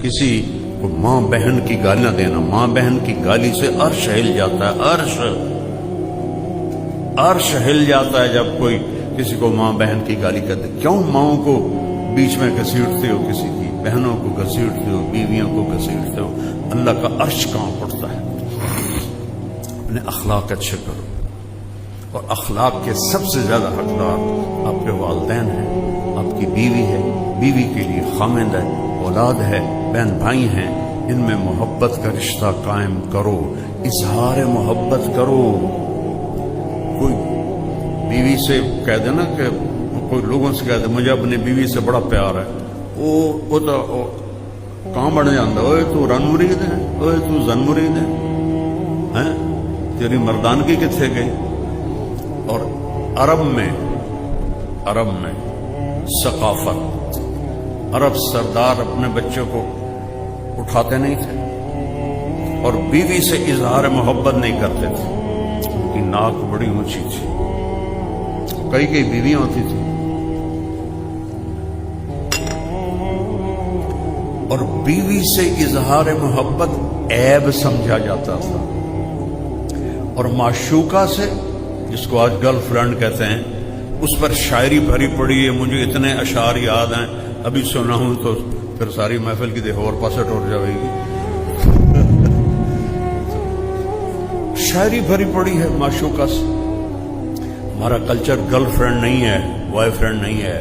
کسی کو ماں بہن کی گالیاں دینا، ماں بہن کی گالی سے عرش ہل جاتا ہے، عرش ہل جاتا ہے جب کوئی کسی کو ماں بہن کی گالی کرتے. کیوں ماؤں کو بیچ میں گھسیٹتے ہو، کسی کی بہنوں کو گھسیٹتے ہو، بیویوں کو گھسیٹتے ہو؟ اللہ کا عرش کہاں پڑتا ہے؟ اپنے اخلاق اچھے کرو، اور اخلاق کے سب سے زیادہ حقدار آپ کے والدین ہیں، آپ کی بیوی ہے، بیوی کے لیے خامند ہے، اولاد ہے، بہن بھائی ہیں. ان میں محبت کا رشتہ قائم کرو، اظہار محبت کرو. کوئی بیوی سے کہہ دینا کہ کوئی لوگوں سے کہہ دے مجھے اپنی بیوی سے بڑا پیار ہے، وہ تو کہاں بڑھ جاتا، اوے تو رن مرید ہے، اوے تو زن مرید ہے، تیری مردانگی کتنے گئی؟ اور عرب میں ثقافت، عرب سردار اپنے بچوں کو اٹھاتے نہیں تھے اور بیوی سے اظہار محبت نہیں کرتے تھے. ان کی ناک بڑی اونچی تھی، کئی بیویاں ہوتی تھی، اور بیوی سے اظہار محبت عیب سمجھا جاتا تھا. اور معشوقہ سے، جس کو آج گرل فرینڈ کہتے ہیں، اس پر شاعری بھری پڑی ہے. مجھے اتنے اشعار یاد ہیں، ابھی سنا ہوں تو پھر ساری محفل کی دیکھ اور پاسٹ ہو جائے گی. شاعری بھری پڑی ہے معشوقہ سے. ہمارا کلچر گرل فرینڈ نہیں ہے، بوائے فرینڈ نہیں ہے.